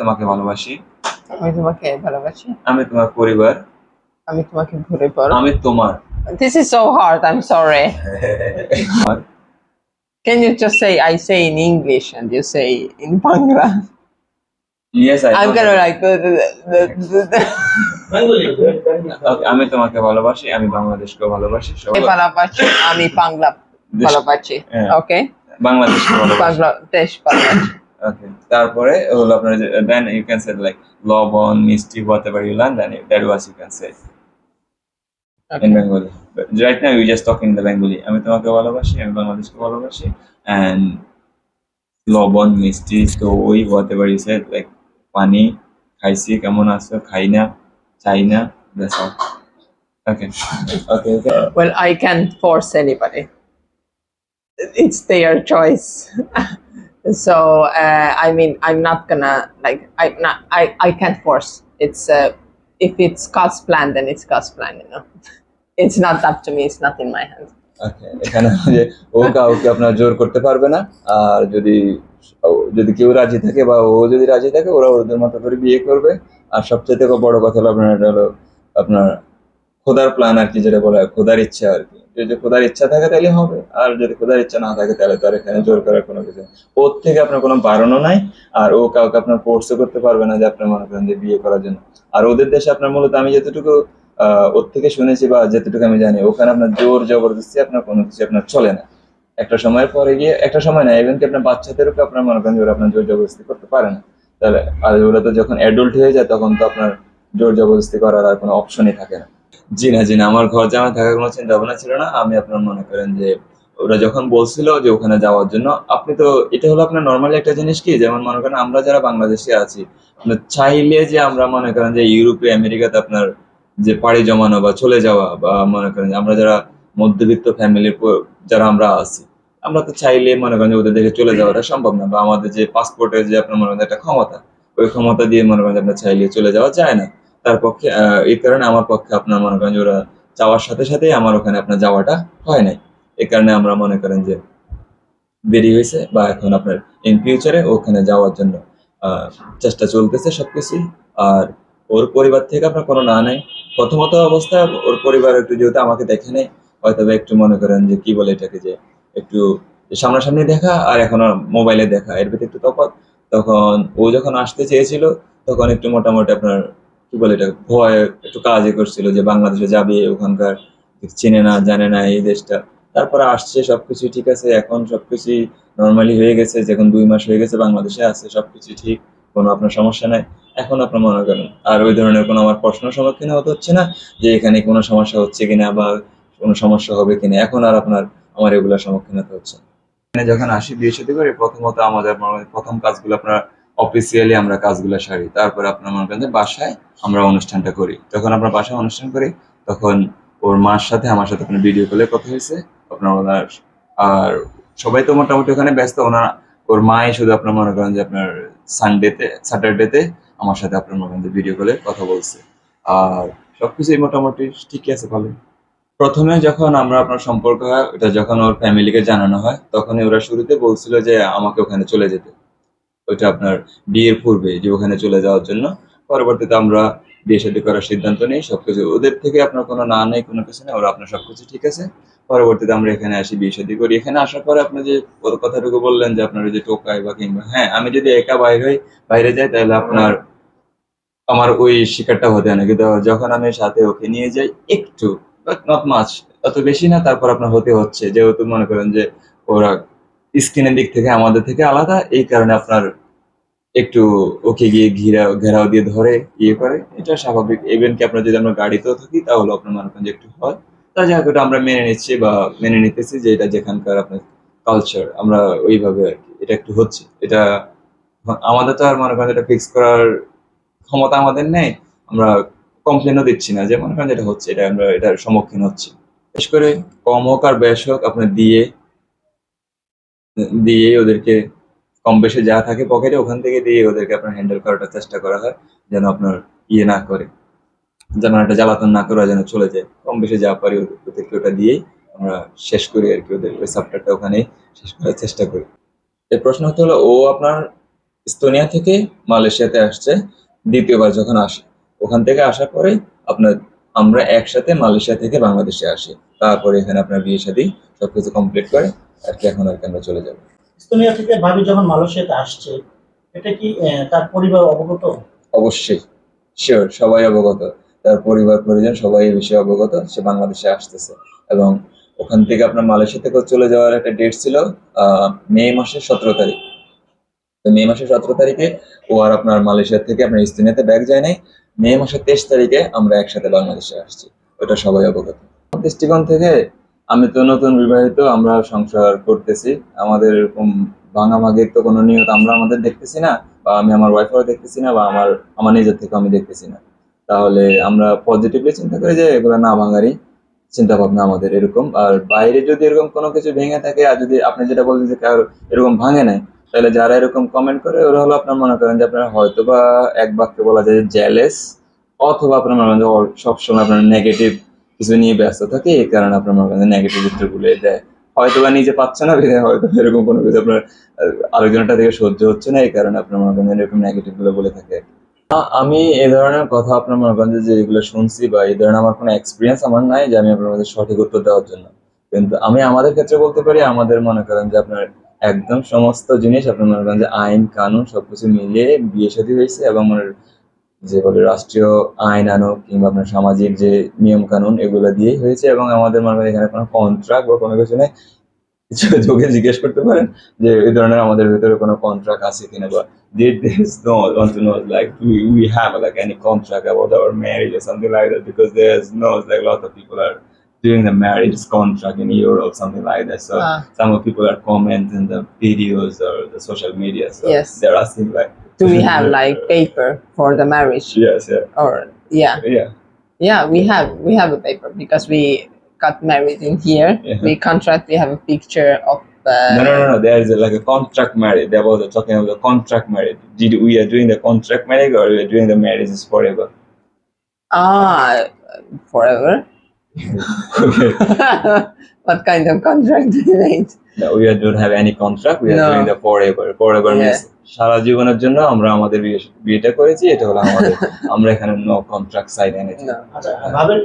তোমাকে ভালোবাসি, আমি তোমাকে ভালোবাসি, আমি তোমার পরিবার, আমি তোমাকে ভরে পর। আমি তোমার। This is so hard. I'm sorry. Can you just say I say in English and you say in Bangla? Yes, I I'm know gonna that. like Okay, আমি তোমাকে ভালোবাসি, আমি বাংলাদেশকে ভালোবাসি, সবাই ভালোবাসি, আমি বাংলা ভালোবাসি। হ্যাঁ। Okay? বাংলাদেশকে ভালোবাসি। বাংলাদেশ ভালোবাসি। Okay. তারপরে হলো আপনার যে then you can say like লবণ, মিষ্টি, whatever you learn, then that was you can say in Okay. Bengali. But right now you just talking in the Bengali. আমি তোমাকে ভালোবাসি, আমি বাংলাদেশকে ভালোবাসি, and লবণ, মিষ্টি, দই, whatever you said, like পানি, খাইছি, কেমন আছো, খাই না, চাই না, that's all. Okay. Okay. Well, I can't force anybody. It's their choice. So I mean, I'm not gonna like. I can't force. It's if it's God's plan, then it's God's plan. You know, it's not up to me. It's not in my hands. Okay. এখানে যে ও কাউকে আপনার জোর করতে পারবে না, আর যদি যদি কেউ রাজি থাকে বা ও যদি রাজি থাকে ওরা ওদের মতো করে বিয়ে করবে। আর সবচেয়ে বড় কথা হলো আপনার এটা হলো আপনার খোদার প্ল্যান আর কি, যেটা বলা হয় খোদার ইচ্ছা আর কি। যদি খোদার ইচ্ছা থাকে তাহলে হবে, আর যদি খোদার ইচ্ছা না থাকে তাহলে তো আর এখানে জোর করার কোনো কিছু নেই। ওর থেকে আপনার কোনো বারণও নাই, আর ও কাউকে আপনার ফোর্সও করতে পারবে না যে আপনার মনে করেন যে বিয়ে করার জন্য। আর ওদের দেশে আপনার মূলত আমি যতটুকু ওর থেকে শুনেছি বা যেতটুকু আমি জানি, ওখানে আপনার জোর জবরদস্তি আপনার কোনো কিছু আপনার চলে না। একটা সময়ের পরে গিয়ে, একটা সময় না, ইভেন কি আপনার বাচ্চাদেরকে আপনার মনে করেন যে ওরা আপনার জোর জবরদস্তি করতে পারে না। তাহলে আর ওরা তো যখন অ্যাডাল্ট হয়ে যায় তখন তো আপনার জোর জবরদস্তি করার আর কোনো অপশনই থাকে না। জি না, জি না, আমার ঘর জামাই থাকার কোনো চিন্তা ভাবনা ছিল না। আমি আপনার মনে করেন যে ওরা যখন বলছিল যে ওখানে যাওয়ার জন্য, আপনি তো এটা হলো আপনার নর্মালি একটা জিনিস কি, যেমন মনে করেন আমরা যারা বাংলাদেশে আছি, আপনার চাইলে যে আমরা মনে করেন যে ইউরোপে আমেরিকাতে আপনার যে পাড়ি জমানো বা চলে যাওয়া, বা মনে করেন যে আমরা যারা মধ্যবিত্ত ফ্যামিলির যারা আমরা আছি, আমরা তো চাইলে মনে করেন যে ওদের দিকে চলে যাওয়াটা সম্ভব না, বা আমাদের যে পাসপোর্টের যে আপনার মনে করেন একটা ক্ষমতা, ওই ক্ষমতা দিয়ে মনে করেন যে আপনার চাইলে চলে যাওয়া যায় না। তার পক্ষে এই কারণে আমার পক্ষে আপনার মনে করেন যে ওরা চাওয়ার সাথে সাথে আমার ওখানে আপনার যাওয়াটা হয় নাই। এই কারণে আমরা মনে করেন যে দেরি হয়েছে, বা এখন আপনার ইন ফিউচারে ওখানে যাওয়ার জন্য চেষ্টা চলতেছে সবকিছুই। আর ওর পরিবার থেকে আপনার কোনো না নাই। প্রথমত অবস্থা ওর পরিবার একটু যেহেতু আমাকে দেখে নেই, হয়তো একটু মনে করেন যে কি বলে এটাকে, যে একটু সামনাসামনি দেখা আর এখন মোবাইলে দেখা এর ভিতরে একটু তফাৎ। তখন ও যখন আসতে চেয়েছিল তখন একটু মোটামুটি আপনার কি বলে এটা ভয় একটু কাজই করছিল, যে বাংলাদেশে যাবে, ওখানকার চেনে না জানে না এই দেশটা। তারপরে আসছে, সবকিছু ঠিক আছে, এখন সবকিছু নর্মালি হয়ে গেছে, যখন 2 মাস হয়ে গেছে বাংলাদেশে আছে, সবকিছু ঠিক, কোনো আপনার সমস্যা নাই। এখন আপনার মনে করেন আর ওই ধরনের কোনো আমার প্রশ্নের সম্মুখীন হতে হচ্ছে না যে এখানে কোনো সমস্যা হচ্ছে কিনা বা কোনো সমস্যা হবে কিনা। এখন আর আপনার আমার এগুলোর সম্মুখীন হতে হচ্ছে না। এখানে যখন আসি বিয়ে শাদী করি, প্রথমত আমাদের প্রথম কাজগুলো আপনার অফিসিয়ালি আমরা কাজগুলো সারি, তারপরে আপনার মনে করেন যে বাসায় আমরা অনুষ্ঠানটা করি। যখন আমরা বাসায় অনুষ্ঠান করি তখন ওর মার সাথে আমার সাথে আপনার ভিডিও কলে কথা হয়েছে আপনার ওনার। আর সবাই তো মোটামুটি ওখানে ব্যস্ত, ওর মাই শুধু আপনার মনে করেন যে আপনার স্যাটারডেতে আমার সাথে আপনার মনে করেন যে ভিডিও কলে কথা বলছে। আর সবকিছুই মোটামুটি ঠিকই আছে, ভালো। প্রথমে যখন আমরা আপনার সম্পর্ক হয়, এটা যখন ওর ফ্যামিলিকে জানানো হয়, তখনই ওরা শুরুতে বলছিল যে আমাকে ওখানে চলে যেতে। ওইটা আপনার বিয়ের পূর্বে যে ওখানে চলে যাওয়ার জন্য। পরবর্তীতে আমরা বিয়ে শাদী করার সিদ্ধান্ত নিই, সবকিছু ওদের থেকে আপনার কোনো না নেই, কোনো কিছু নেই, ওরা আপনার সবকিছু ঠিক আছে। পরবর্তীতে আমরা এখানে আসি, বিয়ে শাদী করি। এখানে আসার পরে আপনি যে ওর কথাটুকু বললেন যে আপনার ওই যে টোকাই বা কিংবা, হ্যাঁ, আমি যদি একা বাইরে যাই তাহলে আপনার আমার ওই শিকারটা হতে হয় না, কিন্তু যখন আমি সাথে ওকে নিয়ে যাই একটু, বাট নট মাচ, অত বেশি না, তারপর আপনার হতে হচ্ছে, যেহেতু মনে করেন যে ওরা স্কিনের দিক থেকে আমাদের থেকে আলাদা, এই কারণে আপনার একটু ওকে গিয়ে ঘেরাও দিয়ে ধরে ইয়ে করে, এটা স্বাভাবিক। ইভেন কি আপনার যদি আমরা গাড়িতেও থাকি তাহলে আপনার মনে করেন যে একটু হয়। তা যাই হোক, এটা আমরা মেনে নিচ্ছি বা মেনে নিতেছি যে এটা যেখানকার আপনার কালচার, আমরা ওইভাবে আর কি, এটা একটু হচ্ছে। এটা আমাদের তো আর মনে করেন এটা ফিক্স করার ক্ষমতা আমাদের নেই। আমরা কমপ্লেনও দিচ্ছি না যে মনে করেন যেটা হচ্ছে, এটা আমরা এটার সম্মুখীন হচ্ছি। বিশেষ করে কম হোক আর বেশ হোক আপনার দিয়ে ওদেরকে কম বেশি যা থাকে পকেটে ওখান থেকে দিয়ে ওদেরকে আপনার হ্যান্ডেল করাটা চেষ্টা করা হয়, যেন আপনার ইয়ে না করে, যেন একটা জ্বালাতন না করে, যেন চলে যায়। কম বেশি যা পারি ওদেরকে ওটা দিয়েই আমরা শেষ করি আর কি, ওদের ওই সাপ্টারটা ওখানেই শেষ করার চেষ্টা করি। এর প্রশ্ন হতে হলো ও আপনার এস্তোনিয়া থেকে মালয়েশিয়াতে আসছে দ্বিতীয়বার যখন আসে, ওখান থেকে আসার পরে আপনার আমরা একসাথে মালয়েশিয়া থেকে বাংলাদেশে আসি, তারপরে এখানে আপনার বিয়ে শাদী সবকিছু কমপ্লিট করে আর কি এখন আর কি আমরা চলে যাবো। এস্তোনিয়া থেকে ভাবি যখন মালয়েশিয়াতে আসছে, এটা কি তার পরিবার অবগত? অবশ্যই, শিওর, সবাই অবগত, তার পরিবার পরিজন সবাই এই বিষয়ে অবগত, সে বাংলাদেশে আসতেছে। এবং ওখান থেকে আপনার মালয়েশিয়া থেকে চলে যাওয়ার একটা ডেট ছিল মে মাসের 17 তারিখ। তো মে মাসের 17 তারিখে ও আর আপনার মালয়েশিয়া থেকে আপনার ইস্তোনিয়াতে ব্যাগ যায় নাই। মে মাসের 23 তারিখে আমরা একসাথে বাংলাদেশে আসছি, ওটা সবাই অবগত। দৃষ্টিকোণ থেকে আমি তো নতুন বিবাহিত, আমরা সংসার করতেছি, আমাদের এরকম ভাঙাভাগির তো কোনো নিয়ত আমরা আমাদের দেখতেছি না, বা আমি আমার ওয়াইফও দেখতেছি না, বা আমার নিজের থেকে আমি দেখতেছি না। তাহলে আমরা পজিটিভলি চিন্তা করি যে এগুলো না ভাঙারই চিন্তা ভাবনা আমাদের এরকম। আর বাইরে যদি এরকম কোনো কিছু ভেঙে থাকে, আর যদি আপনি যেটা বলছেন যে কারো এরকম ভাঙে নাই, তাহলে যারা এরকম কমেন্ট করে ওরা হলো আপনার মনে করেন যে আপনারা হয়তো বা এক বাক্যে বলা যায় জেলেস, অথবা আপনার মনে করেন যে সবসময় আপনার নেগেটিভ কিছু নিয়ে ব্যস্ত থাকে, এই কারণে আপনার মনে করেন নেগেটিভ উত্তরগুলো দেয়। হয়তো বা নিজে পাচ্ছে না বিধায় হয়তো এরকম কোনো কিছু আপনার আরেকজনটা থেকে সহ্য হচ্ছে না, এই কারণে আপনার মনে করেন এরকম নেগেটিভ গুলো বলে থাকে। আমি এই ধরনের কথা আপনার মনে করেন যে এগুলো শুনছি, বা এই ধরনের আমার কোনো এক্সপিরিয়েন্স আমার নাই যে আমি আপনার মধ্যে সঠিক উত্তর দেওয়ার জন্য। কিন্তু আমি আমাদের ক্ষেত্রে বলতে পারি, আমাদের মনে করেন যে আপনার একদম সমস্ত জিনিস আপনার মনে করেন যে আইন কানুন সবকিছু মিলিয়ে বিয়ে শাদী হয়েছে, এবং যে বলে রাষ্ট্রীয় আইন আনুক কিংবা আপনার সামাজিক যে নিয়ম কানুন এগুলো দিয়েই হয়েছে। এবং আমাদের মনে করেন এখানে কোনো কন্ট্রাক্ট বা কোনো কিছু নেই। যোগে জিজ্ঞেস করতে পারেন যে এই ধরনের আমাদের ভিতরে কোনো কন্ট্রাক্ট আছে কিনা, বা there is no want to know like we have like any contract about our marriage or something like that, because there's no like a lot of people are doing the marriage contract in Europe, something like that. So some of people are commenting the videos or the social media, so Yes. they're asking like Do we have like paper for the marriage? yes, yeah, Or yeah, yeah, we have a paper because we got married in here. Yeah. We contract. We have a picture of. no, there is like a contract marriage. They were talking about the contract marriage. We are doing the contract marriage, or we are doing the marriage is forever? Forever. Okay. What kind of contract do you need? No, we don't have any contract. We are No. doing the forever. Forever Yeah. means সারা জীবনের জন্য আমরা আমাদের বিয়েটা করেছি, এটা হলো আমাদের। আমরা এখানে নো কন্ট্রাক্ট সাইন এনেছি। No. আচ্ছা, ভাবের